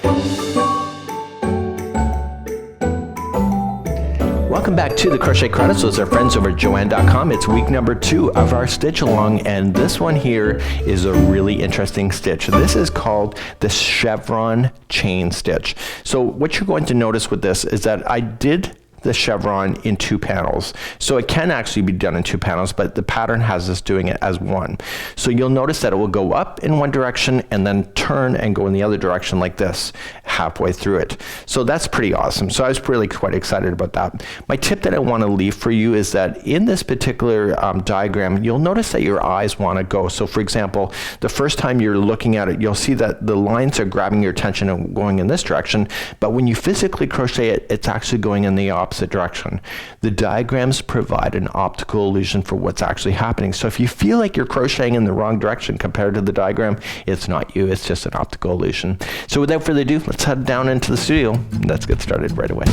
Welcome back to the Crochet Chronicles with our friends over at Joann.com. It's week number 2 of our stitch along, and this one here is a really interesting stitch. This is called the chevron chain stitch. So what you're going to notice with this is that I did the chevron in 2 panels. So it can actually be done in 2 panels, but the pattern has us doing it as one. So you'll notice that it will go up in one direction and then turn and go in the other direction like this halfway through it. So that's pretty awesome. So I was really quite excited about that. My tip that I want to leave for you is that in this particular diagram, you'll notice that your eyes want to go. So for example, the first time you're looking at it, you'll see that the lines are grabbing your attention and going in this direction, but when you physically crochet it, it's actually going in the opposite direction. The diagrams provide an optical illusion for what's actually happening. So if you feel like you're crocheting in the wrong direction compared to the diagram, it's not you, it's just an optical illusion. So without further ado, let's head down into the studio. Let's get started right away.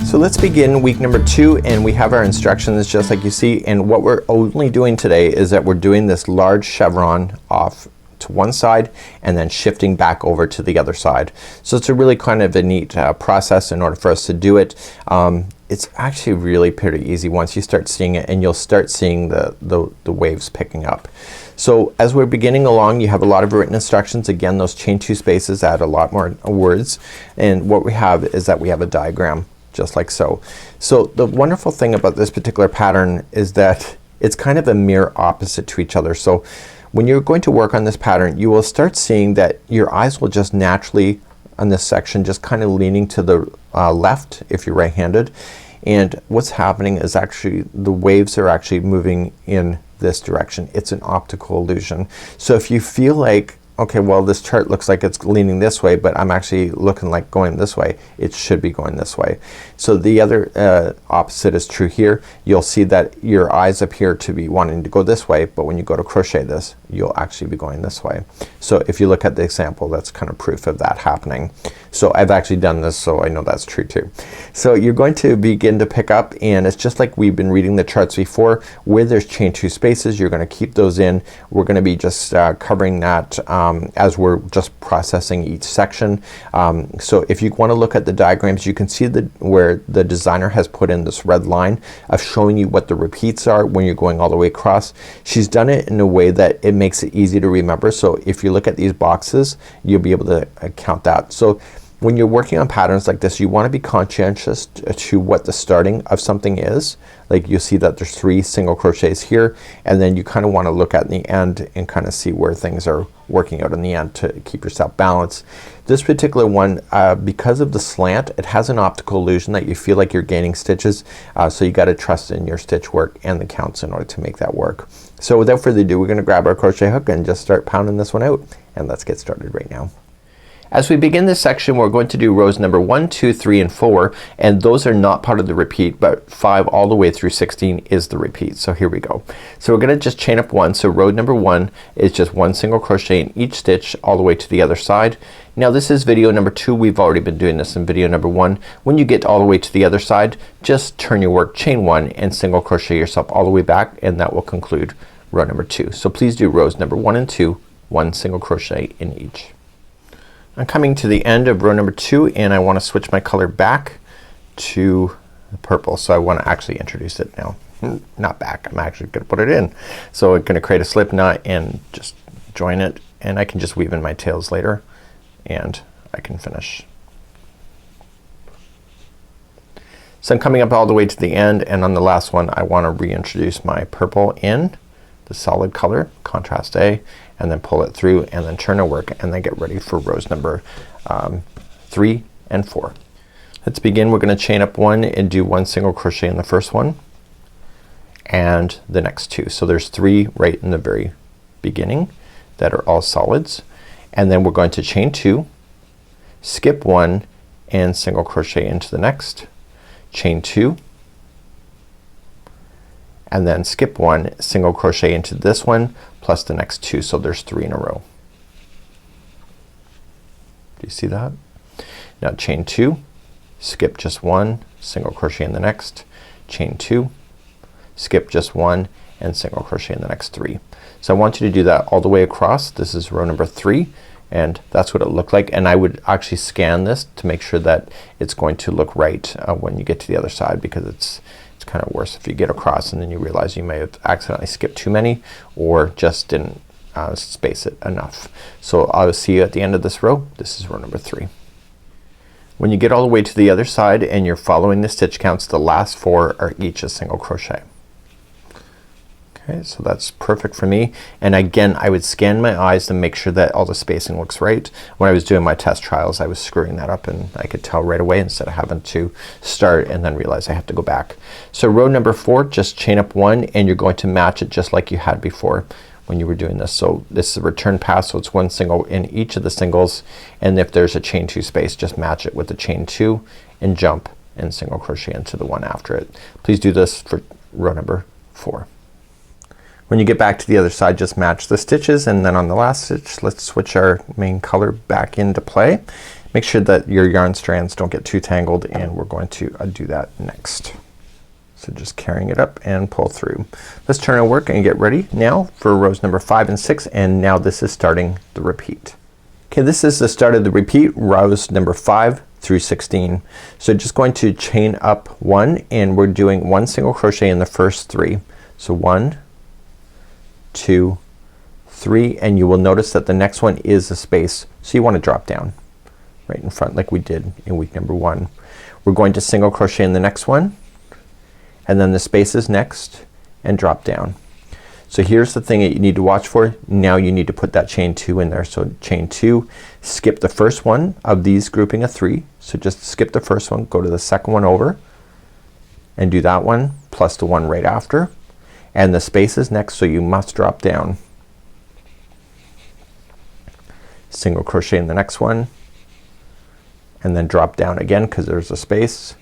So let's begin week number 2, and we have our instructions just like you see, and what we're only doing today is that we're doing this large chevron off to one side and then shifting back over to the other side. So it's a really kind of a neat process in order for us to do it. It's actually really pretty easy once you start seeing it, and you'll start seeing the waves picking up. So as we're beginning along, you have a lot of written instructions. Again, those chain 2 spaces add a lot more words, and what we have is that we have a diagram just like so. So the wonderful thing about this particular pattern is that it's kind of a mirror opposite to each other. So when you're going to work on this pattern, you will start seeing that your eyes will just naturally on this section just kind of leaning to the left if you're right-handed, and what's happening is actually the waves are actually moving in this direction. It's an optical illusion. So if you feel like, okay, well this chart looks like it's leaning this way, but I'm actually looking like going this way, it should be going this way. So the other opposite is true here. You'll see that your eyes appear to be wanting to go this way, but when you go to crochet this, you'll actually be going this way. So if you look at the example, that's kind of proof of that happening. So I've actually done this, so I know that's true too. So you're going to begin to pick up, and it's just like we've been reading the charts before. Where there's chain 2 spaces, you're going to keep those in. We're going to be just covering that as we're just processing each section. So if you want to look at the diagrams, you can see where the designer has put in this red line of showing you what the repeats are when you're going all the way across. She's done it in a way that it makes it easy to remember. So if you look at these boxes, you'll be able to count that. So when you're working on patterns like this, you want to be conscientious to what the starting of something is. Like you see that there's 3 single crochets here, and then you kind of want to look at the end and kind of see where things are working out in the end to keep yourself balanced. This particular one, because of the slant, it has an optical illusion that you feel like you're gaining stitches, so you got to trust in your stitch work and the counts in order to make that work. So without further ado, we're going to grab our crochet hook and just start pounding this one out, and let's get started right now. As we begin this section, we're going to do rows number 1, 2, 3, and 4, and those are not part of the repeat, but 5 all the way through 16 is the repeat. So here we go. So we're gonna just chain up 1. So row number 1 is just 1 single crochet in each stitch all the way to the other side. Now this is video number 2. We've already been doing this in video number 1. When you get all the way to the other side, just turn your work, chain 1, and single crochet yourself all the way back, and that will conclude row number 2. So please do rows number 1 and 2, 1 single crochet in each. I'm coming to the end of row number 2, and I want to switch my color back to purple. So I want to actually introduce it now. Not back, I'm actually going to put it in. So I'm going to create a slip knot and just join it, and I can just weave in my tails later and I can finish. So I'm coming up all the way to the end, and on the last one I want to reintroduce my purple in the solid color, contrast A, and then pull it through and then turn our work and then get ready for rows number 3 and 4. Let's begin. We're gonna chain up 1 and do 1 single crochet in the first one and the next 2. So there's 3 right in the very beginning that are all solids, and then we're going to chain 2, skip 1, and single crochet into the next, chain 2, and then skip 1, single crochet into this one plus the next 2. So there's 3 in a row. Do you see that? Now chain 2, skip just 1, single crochet in the next, chain 2, skip just 1 and single crochet in the next 3. So I want you to do that all the way across. This is row number 3 and that's what it looked like, and I would actually scan this to make sure that it's going to look right when you get to the other side, because it's kind of worse if you get across and then you realize you may have accidentally skipped too many or just didn't space it enough. So I'll see you at the end of this row. This is row number 3. When you get all the way to the other side and you're following the stitch counts, the last 4 are each a single crochet. Okay, so that's perfect for me, and again I would scan my eyes to make sure that all the spacing looks right. When I was doing my test trials I was screwing that up and I could tell right away instead of having to start and then realize I have to go back. So row number 4, just chain up 1 and you're going to match it just like you had before when you were doing this. So this is a return pass, so it's 1 single in each of the singles, and if there's a chain 2 space just match it with the chain 2 and jump and single crochet into the one after it. Please do this for row number 4. When you get back to the other side just match the stitches, and then on the last stitch let's switch our main color back into play. Make sure that your yarn strands don't get too tangled, and we're going to do that next. So just carrying it up and pull through. Let's turn our work and get ready now for rows number 5 and 6, and now this is starting the repeat. Okay, this is the start of the repeat, rows number 5 through 16. So just going to chain up 1 and we're doing 1 single crochet in the first 3. So 1, 2, 3, and you will notice that the next one is a space, so you want to drop down right in front like we did in week number 1. We're going to single crochet in the next one, and then the space is next, and drop down. So here's the thing that you need to watch for. Now you need to put that chain 2 in there. So chain 2, skip the first one of these grouping of 3. So just skip the first one, go to the second one over and do that one plus the one right after, and the space is next, so you must drop down. Single crochet in the next one and then drop down again because there's a space,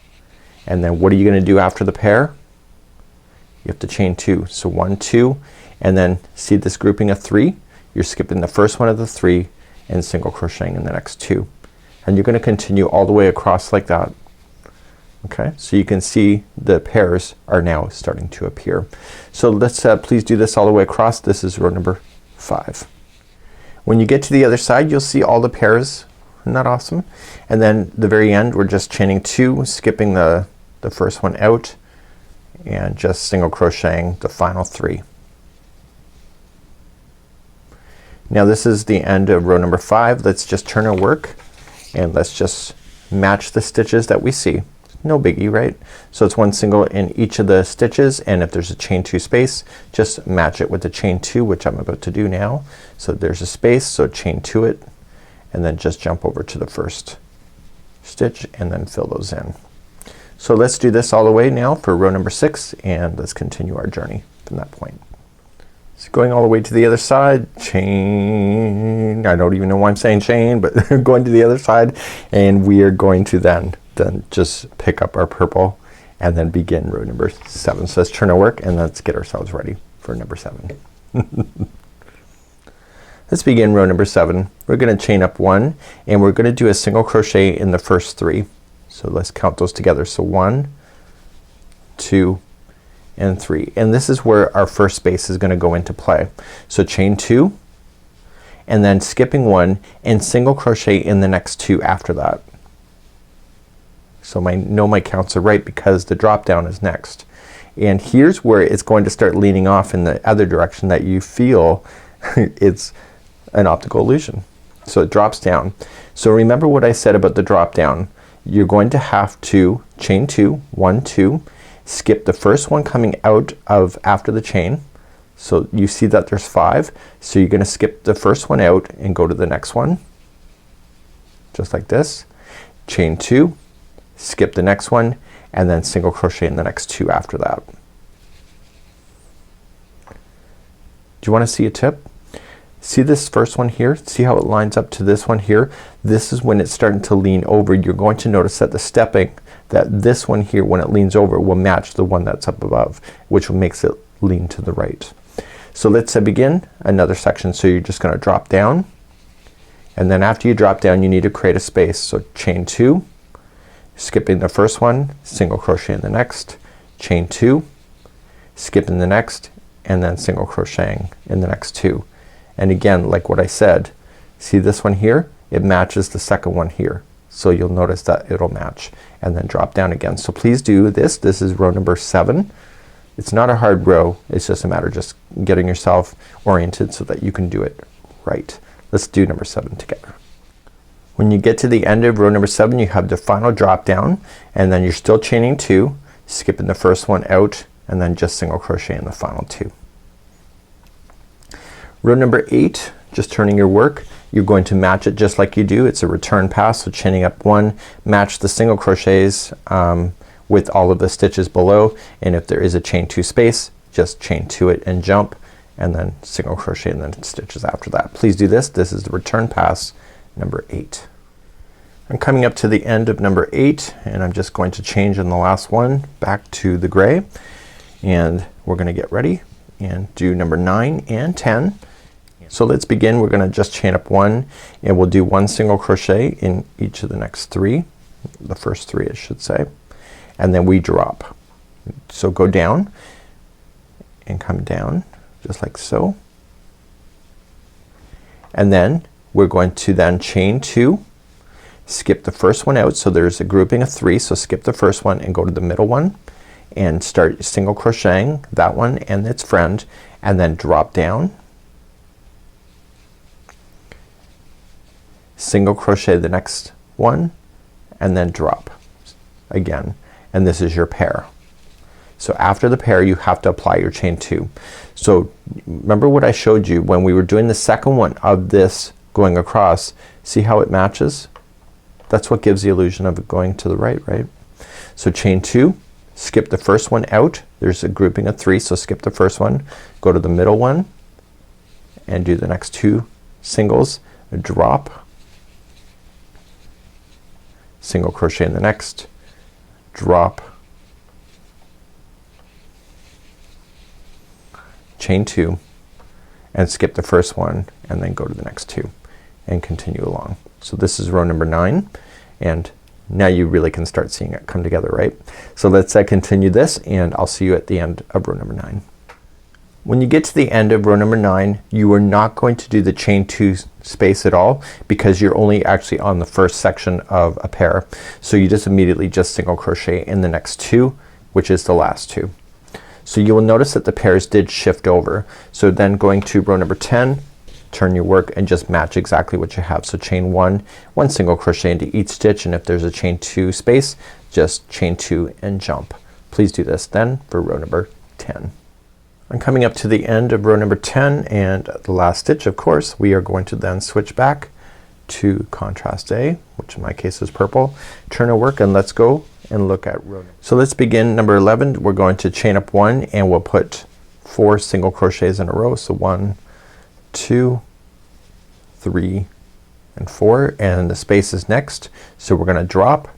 and then what are you gonna do after the pair? You have to chain 2. So 1, 2, and then see this grouping of 3? You're skipping the first one of the 3 and single crocheting in the next 2, and you're gonna continue all the way across like that. Okay, so you can see the pairs are now starting to appear. So let's please do this all the way across. This is row number 5. When you get to the other side you'll see all the pairs. Isn't that awesome? And then the very end we're just chaining 2, skipping the first one out and just single crocheting the final 3. Now this is the end of row number 5. Let's just turn our work and let's just match the stitches that we see. No biggie, right? So it's 1 single in each of the stitches, and if there's a chain 2 space just match it with the chain 2, which I'm about to do now. So there's a space, so chain 2 it and then just jump over to the first stitch and then fill those in. So let's do this all the way now for row number 6, and let's continue our journey from that point. So going all the way to the other side, chain, I don't even know why I'm saying chain, but going to the other side, and we are going to then just pick up our purple and then begin row number 7. So let's turn our work and let's get ourselves ready for number 7. Let's begin row number 7. We're gonna chain up 1 and we're gonna do a single crochet in the first 3. So let's count those together. So 1, 2 and 3, and this is where our first space is gonna go into play. So chain 2 and then skipping 1 and single crochet in the next 2 after that. So know my counts are right because the drop down is next, and here's where it's going to start leaning off in the other direction that you feel it's an optical illusion. So it drops down. So remember what I said about the drop down. You're going to have to chain 2, 1, 2, skip the first one coming out of after the chain. So you see that there's 5, so you're gonna skip the first one out and go to the next one just like this, chain 2, skip the next one, and then single crochet in the next 2 after that. Do you want to see a tip? See this first one here? See how it lines up to this one here? This is when it's starting to lean over. You're going to notice that the stepping, that this one here when it leans over will match the one that's up above, which makes it lean to the right. So let's begin another section. So you're just gonna drop down, and then after you drop down you need to create a space. So chain 2, skipping the first one, single crochet in the next, chain 2, skip in the next, and then single crocheting in the next 2. And again, like what I said, see this one here? It matches the second one here. So you'll notice that it'll match, and then drop down again. So please do this. This is row number 7. It's not a hard row. It's just a matter of just getting yourself oriented so that you can do it right. Let's do number 7 together. When you get to the end of row number 7, you have the final drop down, and then you're still chaining 2, skipping the first one out, and then just single crochet in the final 2. Row number 8, just turning your work, you're going to match it just like you do. It's a return pass, so chaining up 1, match the single crochets with all of the stitches below, and if there is a chain 2 space, just chain 2 it and jump, and then single crochet and then stitches after that. Please do this. This is the return pass number 8. I'm coming up to the end of number 8, and I'm just going to change in the last one back to the gray, and we're gonna get ready and do number 9 and 10. So let's begin. We're gonna just chain up 1, and we'll do 1 single crochet in each of the next 3, the first 3 I should say, and then we drop. So go down and come down just like so, and then we're going to then chain 2, skip the first one out, so there's a grouping of 3, so skip the first one and go to the middle one and start single crocheting that one and its friend, and then drop down, single crochet the next one, and then drop again, and this is your pair. So after the pair you have to apply your chain 2. So remember what I showed you when we were doing the second one of this going across, see how it matches? That's what gives the illusion of it going to the right, right? So chain 2, skip the first one out, there's a grouping of 3, so skip the first one, go to the middle one and do the next 2 singles, drop, single crochet in the next, drop, chain 2 and skip the first one, and then go to the next 2 and continue along. So this is row number 9, and now you really can start seeing it come together, right? So let's continue this, and I'll see you at the end of row number 9. When you get to the end of row number 9, you are not going to do the chain 2 space at all, because you're only actually on the first section of a pair. So you just immediately just single crochet in the next 2, which is the last 2. So you will notice that the pairs did shift over. So then going to row number 10, turn your work and just match exactly what you have. So chain 1, 1 single crochet into each stitch, and if there's a chain 2 space, just chain 2 and jump. Please do this then for row number 10. I'm coming up to the end of row number 10, and the last stitch, of course, we are going to then switch back to contrast A, which in my case is purple. Turn our work and let's go and look at row. So let's begin number 11. We're going to chain up 1, and we'll put 4 single crochets in a row. So 1, 2, 3, and 4, and the space is next. So we're gonna drop,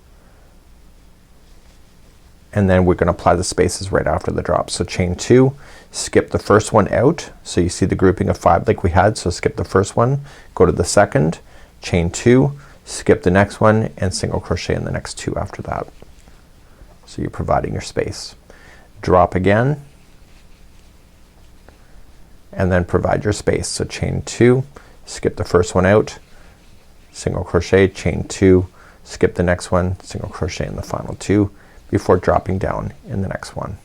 and then we're gonna apply the spaces right after the drop. So chain 2, skip the first one out, so you see the grouping of 5 like we had, so skip the first one, go to the second, chain 2, skip the next one, and single crochet in the next 2 after that. So you're providing your space. Drop again, and then provide your space. So chain 2, skip the first one out, single crochet, chain 2, skip the next one, single crochet in the final 2 before dropping down in the next one.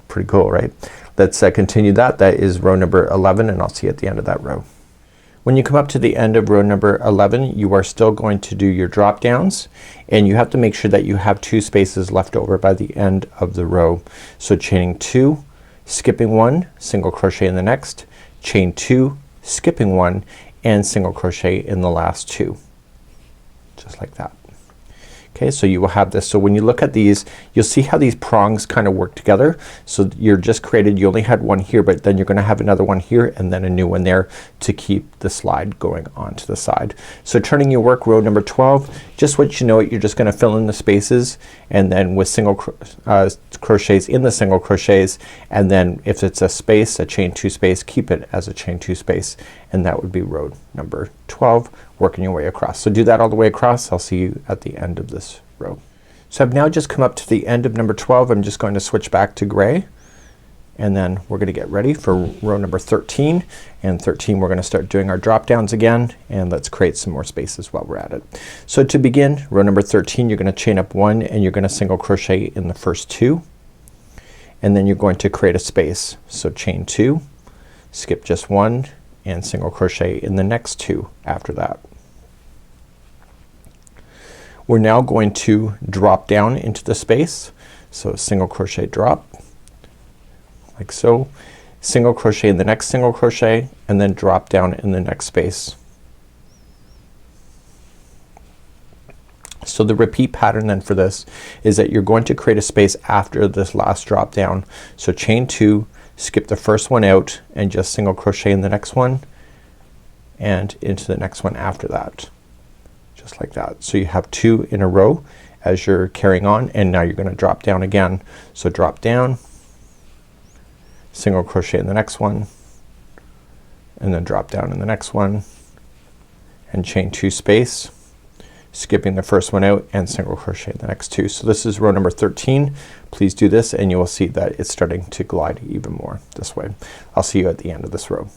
Pretty cool, right? Let's continue that. That is row number 11, and I'll see you at the end of that row. When you come up to the end of row number 11, you are still going to do your drop downs, and you have to make sure that you have 2 spaces left over by the end of the row. So chaining 2, skipping 1, single crochet in the next, chain 2, skipping 1, and single crochet in the last 2, just like that. Okay, so you will have this. So when you look at these, you'll see how these prongs kind of work together. So you're just created, you only had one here, but then you're gonna have another one here and then a new one there to keep the slide going on to the side. So turning your work, row number 12, just what you know it, you're just gonna fill in the spaces, and then with single crochets in the single crochets, and then if it's a space, a chain 2 space, keep it as a chain 2 space, and that would be row number 12 working your way across. So do that all the way across. I'll see you at the end of this row. So I've now just come up to the end of number 12. I'm just going to switch back to gray, and then we're gonna get ready for row number 13. And 13 we're gonna start doing our drop downs again, and let's create some more spaces while we're at it. So to begin row number 13, you're gonna chain up 1 and you're gonna single crochet in the first 2, and then you're going to create a space. So chain 2, skip just 1 and single crochet in the next 2 after that. We're now going to drop down into the space. So single crochet drop like so, single crochet in the next single crochet, and then drop down in the next space. So the repeat pattern then for this is that you're going to create a space after this last drop down. So chain 2, skip the first one out and just single crochet in the next one and into the next one after that, just like that. So you have 2 in a row as you're carrying on, and now you're gonna drop down again. So drop down, single crochet in the next one, and then drop down in the next one and chain 2 space, skipping the first one out and single crochet in the next 2. So this is row number 13. Please do this and you will see that it's starting to glide even more this way. I'll see you at the end of this row.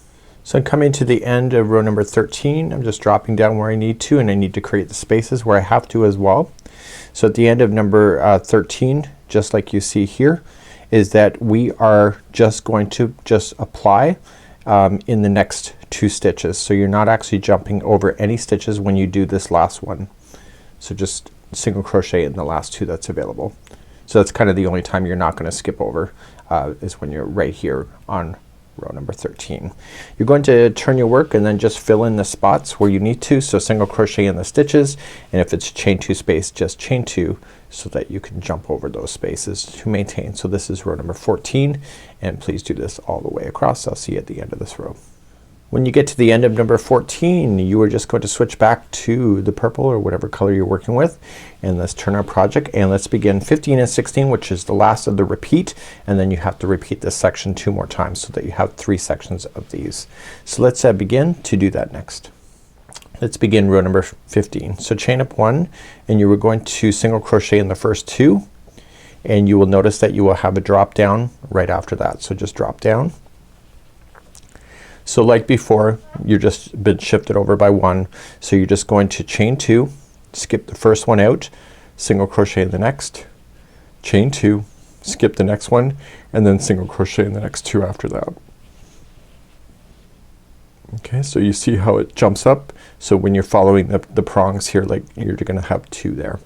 So I'm coming to the end of row number 13. I'm just dropping down where I need to, and I need to create the spaces where I have to as well. So at the end of number 13, just like you see here, is that we are just going to just apply in the next 2 stitches. So you're not actually jumping over any stitches when you do this last one. So just single crochet in the last 2 that's available. So that's kind of the only time you're not gonna skip over is when you're right here on row number 13. You're going to turn your work and then just fill in the spots where you need to. So single crochet in the stitches, and if it's chain 2 space, just chain 2 so that you can jump over those spaces to maintain. So this is row number 14, and please do this all the way across. I'll see you at the end of this row. When you get to the end of number 14, you are just going to switch back to the purple or whatever color you're working with, and let's turn our project and let's begin 15 and 16, which is the last of the repeat, and then you have to repeat this section 2 more times so that you have 3 sections of these. So let's begin to do that next. Let's begin row number 15. So chain up 1 and you are going to single crochet in the first 2, and you will notice that you will have a drop down right after that. So just drop down. So like before, you're just been shifted over by 1. So you're just going to chain 2, skip the first one out, single crochet in the next, chain 2, skip the next one, and then single crochet in the next 2 after that. Okay, so you see how it jumps up. So when you're following the prongs here, like you're gonna have 2 there.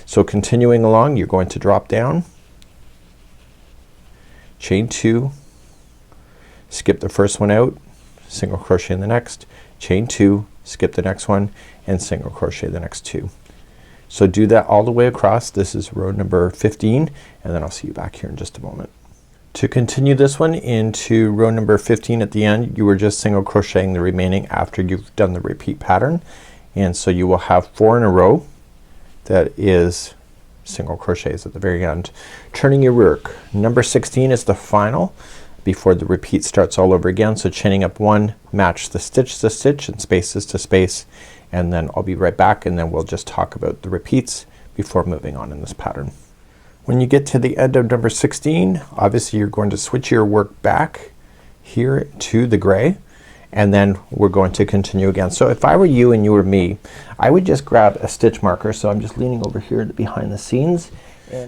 So continuing along, you're going to drop down, chain 2, skip the first one out, single crochet in the next, chain 2, skip the next one, and single crochet the next 2. So do that all the way across. This is row number 15, and then I'll see you back here in just a moment. To continue this one into row number 15 at the end, you were just single crocheting the remaining after you've done the repeat pattern, and so you will have 4 in a row that is single crochets at the very end. Turning your work. Number 16 is the final before the repeat starts all over again. So chaining up 1, match the stitch to stitch and spaces to space, and then I'll be right back and then we'll just talk about the repeats before moving on in this pattern. When you get to the end of number 16, obviously you're going to switch your work back here to the gray, and then we're going to continue again. So if I were you and you were me, I would just grab a stitch marker. So I'm just leaning over here behind the scenes.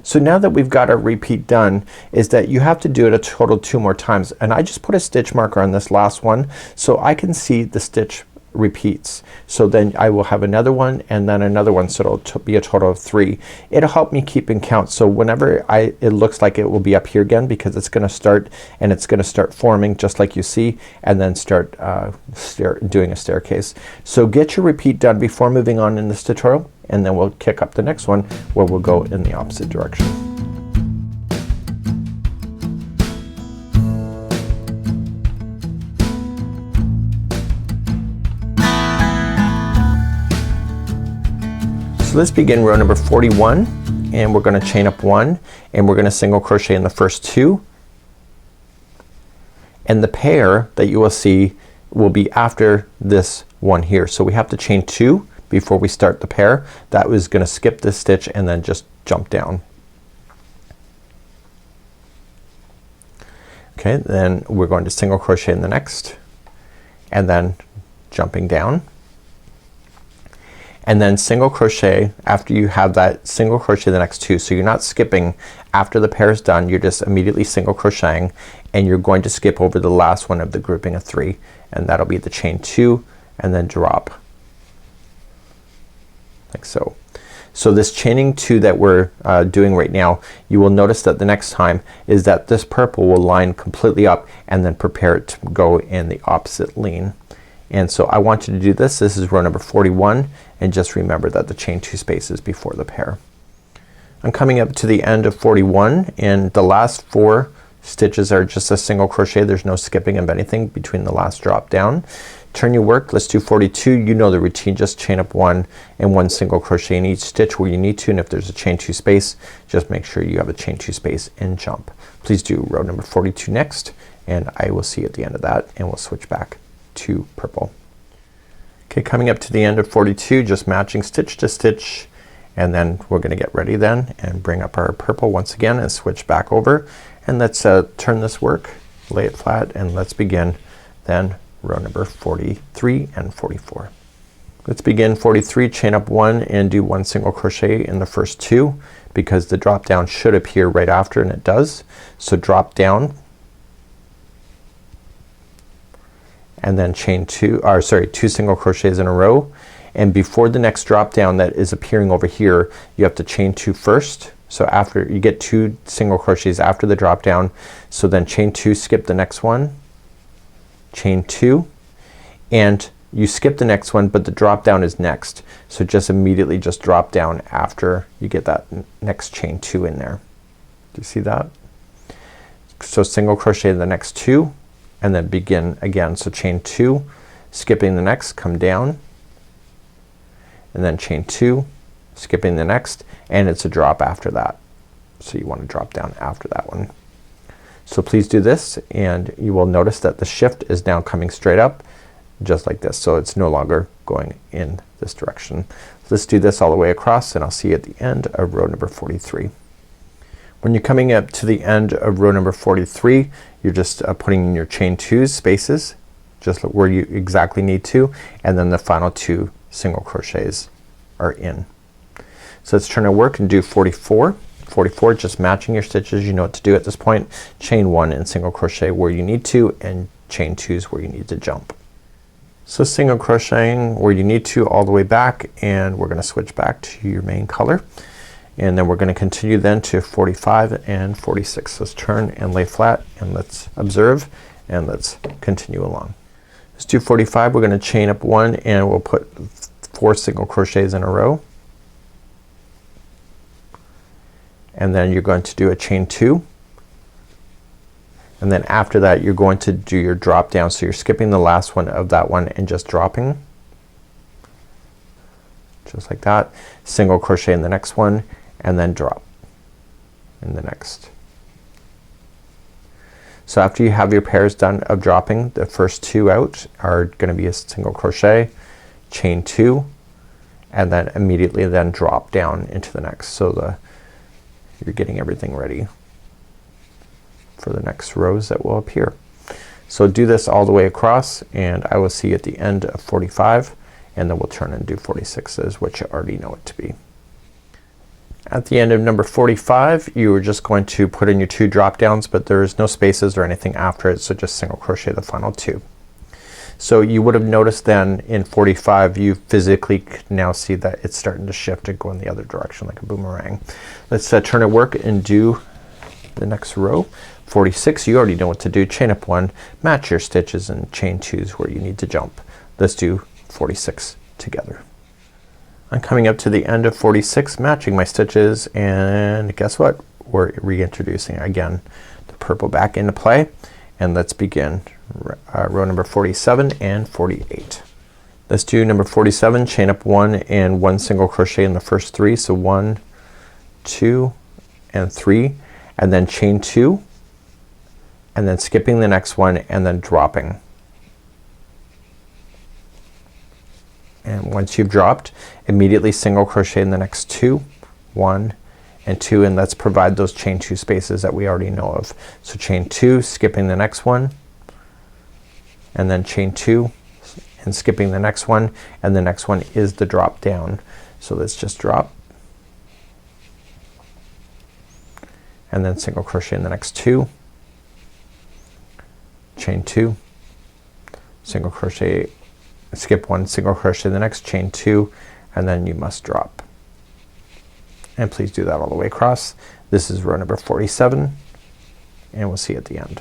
So now that we've got our repeat done, is that you have to do it a total 2 more times, and I just put a stitch marker on this last one so I can see the stitch repeats. So then I will have another one and then another one, so it'll be a total of 3. It'll help me keep in count, so whenever it looks like it will be up here again, because it's gonna start and it's gonna start forming just like you see, and then start doing a staircase. So get your repeat done before moving on in this tutorial, and then we'll kick up the next one where we'll go in the opposite direction. So let's begin row number 41, and we're gonna chain up 1 and we're gonna single crochet in the first 2, and the pair that you will see will be after this one here. So we have to chain 2 before we start the pair. That was gonna skip this stitch and then just jump down. Okay, then we're going to single crochet in the next, and then jumping down, and then single crochet after you have that, single crochet the next 2. So you're not skipping after the pair is done, you're just immediately single crocheting, and you're going to skip over the last one of the grouping of 3, and that'll be the chain 2 and then drop like so. So this chaining 2 that we're doing right now, you will notice that the next time is that this purple will line completely up and then prepare it to go in the opposite lean. And so I want you to do this. This is row number 41, and just remember that the chain 2 spaces before the pair. I'm coming up to the end of 41, and the last 4 stitches are just a single crochet. There's no skipping of anything between the last drop down. Turn your work. Let's do 42. You know the routine. Just chain up 1 and 1 single crochet in each stitch where you need to, and if there's a chain 2 space, just make sure you have a chain 2 space and jump. Please do row number 42 next, and I will see you at the end of that, and we'll switch back to purple. Okay, coming up to the end of 42, just matching stitch to stitch, and then we're gonna get ready then and bring up our purple once again and switch back over, and let's turn this work, lay it flat, and let's begin then row number 43 and 44. Let's begin 43, chain up 1 and do 1 single crochet in the first 2 because the drop down should appear right after, and it does. So drop down and then chain 2 single crochets in a row, and before the next drop down that is appearing over here, you have to chain 2 first. So after you get 2 single crochets after the drop down, so then chain 2, skip the next one, chain 2, and you skip the next one, but the drop down is next. So just immediately just drop down after you get that next chain 2 in there. Do you see that? So single crochet the next 2 and then begin again. So chain 2, skipping the next, come down, and then chain 2, skipping the next, and it's a drop after that. So you want to drop down after that one. So please do this, and you will notice that the shift is now coming straight up just like this. So it's no longer going in this direction. Let's do this all the way across, and I'll see you at the end of row number 43. When you're coming up to the end of row number 43, you're just putting in your chain 2 spaces just where you exactly need to, and then the final 2 single crochets are in. So let's turn our work and do 44. 44, just matching your stitches. You know what to do at this point. Chain 1 and single crochet where you need to, and chain 2s where you need to jump. So single crocheting where you need to all the way back, and we're gonna switch back to your main color, and then we're gonna continue then to 45 and 46. Let's turn and lay flat, and let's observe, and let's continue along. Let's do 45. We're gonna chain up 1 and we'll put 4 single crochets in a row, and then you're going to do a chain 2, and then after that you're going to do your drop down. So you're skipping the last one of that one and just dropping just like that, single crochet in the next one, and then drop in the next. So after you have your pairs done of dropping, the first 2 out are gonna be a single crochet, chain 2, and then immediately then drop down into the next. So you're getting everything ready for the next rows that will appear. So do this all the way across, and I will see you at the end of 45, and then we'll turn and do 46s, which you already know it to be. At the end of number 45, you are just going to put in your 2 drop downs, but there's no spaces or anything after it, so just single crochet the final 2. So you would have noticed then in 45 you physically now see that it's starting to shift and go in the other direction like a boomerang. Let's turn our work and do the next row. 46, you already know what to do. Chain up 1, match your stitches, and chain 2s where you need to jump. Let's do 46 together. I'm coming up to the end of 46, matching my stitches, and guess what? We're reintroducing again the purple back into play, and let's begin row number 47 and 48. Let's do number 47, chain up 1 and 1 single crochet in the first 3. So 1, 2, and 3, and then chain 2, and then skipping the next one and then dropping. And once you've dropped, immediately single crochet in the next 2, 1 and 2, and let's provide those chain 2 spaces that we already know of. So chain 2, skipping the next one, and then chain 2 and skipping the next one, and the next one is the drop down. So let's just drop and then single crochet in the next 2, chain 2, single crochet, skip 1, single crochet in the next, chain 2, and then you must drop. And please do that all the way across. This is row number 47, and we'll see at the end.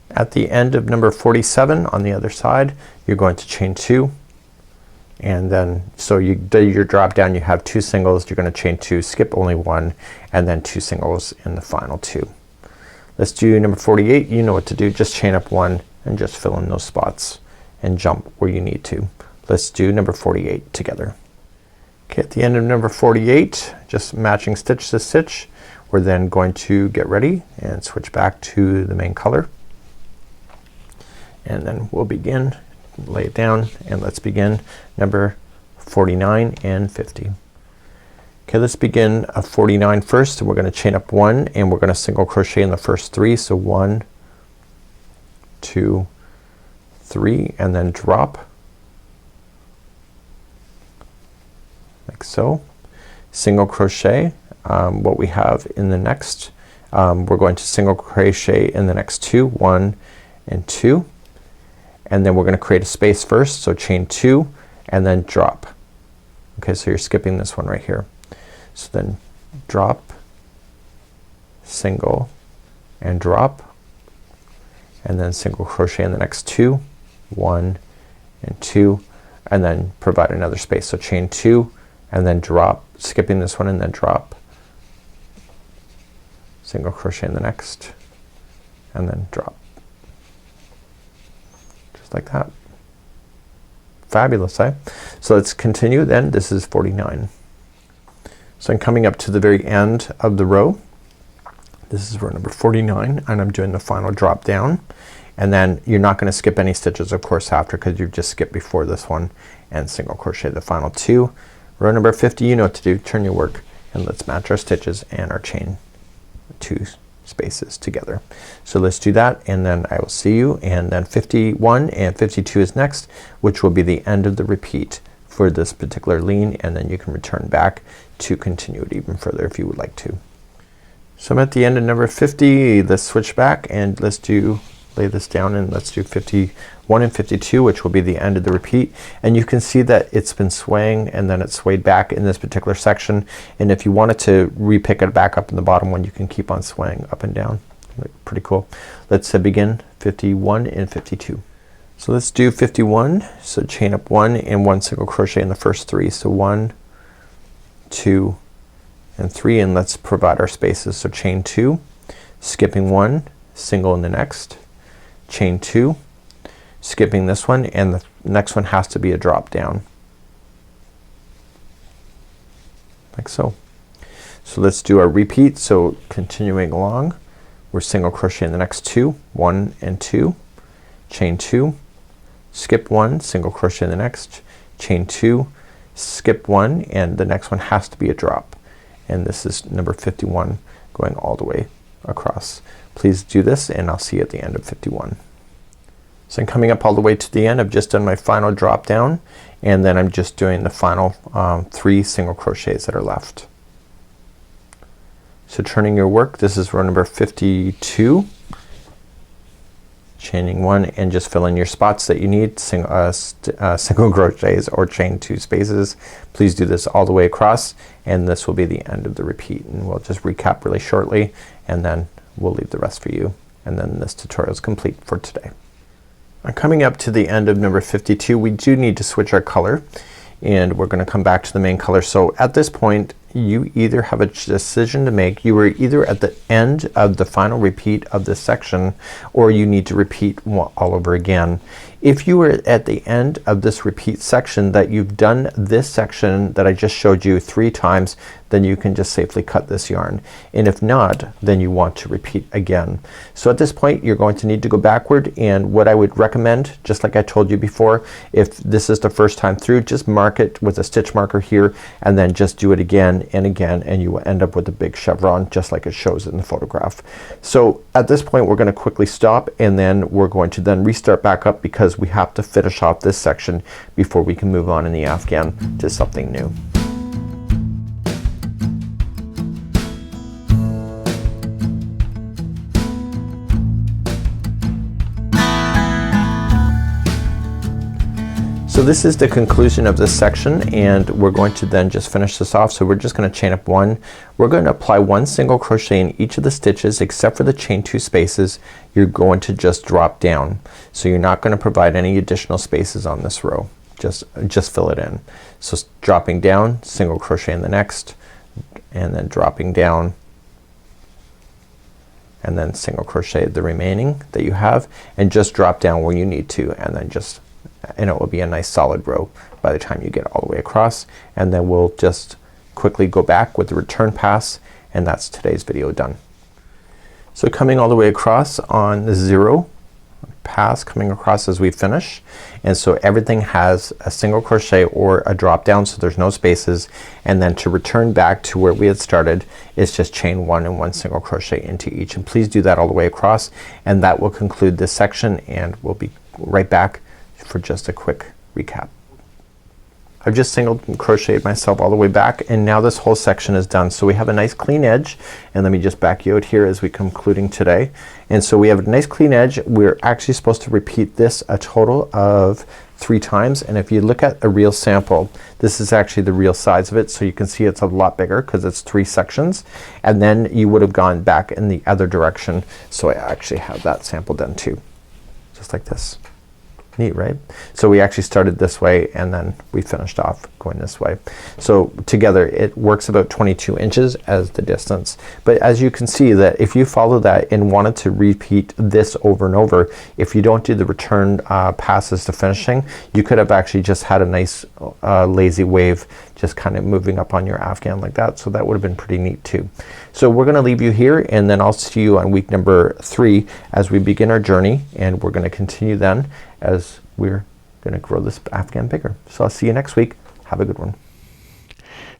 At the end of number 47 on the other side, you're going to chain 2, and then so you do your drop down, you have 2 singles, you're gonna chain 2, skip only 1, and then 2 singles in the final 2. Let's do number 48. You know what to do. Just chain up 1 and just fill in those spots and jump where you need to. Let's do number 48 together. Okay, at the end of number 48, just matching stitch to stitch, we're then going to get ready and switch back to the main color, and then we'll begin, lay it down, and let's begin number 49 and 50. Okay, let's begin 49 first. We're gonna chain up 1 and we're gonna single crochet in the first 3. So 1, 2, 3, and then drop like so. Single crochet. What we have in the next, we're going to single crochet in the next 2, 1 and 2, and then we're gonna create a space first. So chain 2 and then drop. Okay, so you're skipping this one right here. So then drop, single and drop, and then single crochet in the next 2, 1 and 2, and then provide another space. So chain 2 and then drop, skipping this one and then drop, single crochet in the next, and then drop. Just like that. Fabulous, eh? So let's continue then. This is 49. So I'm coming up to the very end of the row. This is row number 49, and I'm doing the final drop down, and then you're not gonna skip any stitches of course after, because you've just skipped before this one, and single crochet the final 2. Row number 50, you know what to do. Turn your work and let's match our stitches and our chain 2 spaces together. So let's do that, and then I will see you, and then 51 and 52 is next, which will be the end of the repeat for this particular lean, and then you can return back to continue it even further if you would like to. So I'm at the end of number 50. Let's switch back and let's lay this down, and let's do 51 and 52, which will be the end of the repeat. And you can see that it's been swaying and then it's swayed back in this particular section, and if you wanted to re-pick it back up in the bottom one, you can keep on swaying up and down. Pretty cool. Let's begin 51 and 52. So let's do 51. So chain up 1 and 1 single crochet in the first 3. So 1, 2 and 3, and let's provide our spaces. So chain 2, skipping 1, single in the next, chain 2, skipping this one, and the next one has to be a drop down like so. So let's do our repeat. So continuing along, we're single crochet in the next 2, 1 and 2, chain 2, skip 1, single crochet in the next, chain 2, skip 1, and the next one has to be a drop, and this is number 51 going all the way across. Please do this, and I'll see you at the end of 51. So I'm coming up all the way to the end. I've just done my final drop down, and then I'm just doing the final 3 single crochets that are left. So turning your work, this is row number 52, chaining 1 and just fill in your spots that you need, single crochets or chain 2 spaces. Please do this all the way across, and this will be the end of the repeat, and we'll just recap really shortly, and then we'll leave the rest for you, and then this tutorial is complete for today. I'm coming up to the end of number 52. We do need to switch our color, and we're gonna come back to the main color. So at this point you either have a decision to make. You are either at the end of the final repeat of this section, or you need to repeat all over again. If you were at the end of this repeat section that you've done this section that I just showed you 3 times, then you can just safely cut this yarn. And if not, then you want to repeat again. So at this point you're going to need to go backward, and what I would recommend, just like I told you before, if this is the first time through, just mark it with a stitch marker here and then just do it again and again, and you will end up with a big chevron just like it shows in the photograph. So at this point we're gonna quickly stop, and then we're going to then restart back up because we have to finish off this section before we can move on in the Afghan to something new. So this is the conclusion of this section, and we're going to then just finish this off. So we're just gonna chain up 1. We're going to apply 1 single crochet in each of the stitches except for the chain 2 spaces. You're going to just drop down. So you're not gonna provide any additional spaces on this row. Just fill it in. So dropping down, single crochet in the next, and then dropping down, and then single crochet the remaining that you have, and just drop down where you need to, and then just, and it will be a nice solid row by the time you get all the way across. And then we'll just quickly go back with the return pass, and that's today's video done. So coming all the way across on the 0 pass, coming across as we finish, and so everything has a single crochet or a drop down, so there's no spaces. And then to return back to where we had started, it's just chain 1 and 1 single crochet into each, and please do that all the way across, and that will conclude this section, and we'll be right back for just a quick recap. I've just single crocheted myself all the way back, and now this whole section is done. So we have a nice clean edge, and let me just back you out here as we concluding today. And so we have a nice clean edge. We're actually supposed to repeat this a total of 3 times, and if you look at a real sample, this is actually the real size of it, so you can see it's a lot bigger because it's 3 sections, and then you would have gone back in the other direction. So I actually have that sample done too, just like this. Neat, right? So we actually started this way and then we finished off going this way. So together it works about 22 inches as the distance. But as you can see that if you follow that and wanted to repeat this over and over, if you don't do the return passes to finishing, you could have actually just had a nice lazy wave just kind of moving up on your Afghan like that. So that would have been pretty neat too. So we're gonna leave you here, and then I'll see you on week number 3 as we begin our journey, and we're gonna continue then as we're gonna grow this Afghan bigger. So I'll see you next week. Have a good one.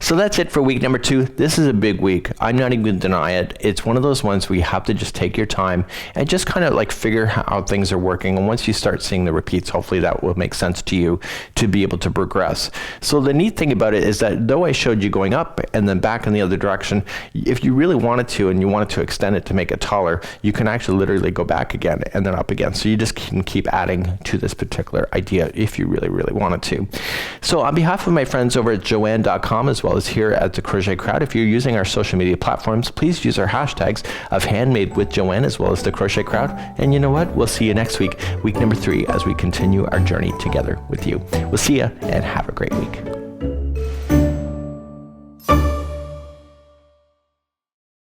So that's it for week number 2. This is a big week. I'm not even gonna deny it. It's one of those ones where you have to just take your time and just kind of like figure how things are working. And once you start seeing the repeats, hopefully that will make sense to you to be able to progress. So the neat thing about it is that though I showed you going up and then back in the other direction, if you really wanted to and you wanted to extend it to make it taller, you can actually literally go back again and then up again. So you just can keep adding to this particular idea if you really wanted to. So on behalf of my friends over at Joann.com as well as here at the Crochet Crowd, if you're using our social media platforms, please use our hashtags of Handmade with Joann as well as the Crochet Crowd. And you know what? We'll see you next week, week number 3, as we continue our journey together with you. We'll see you and have a great week.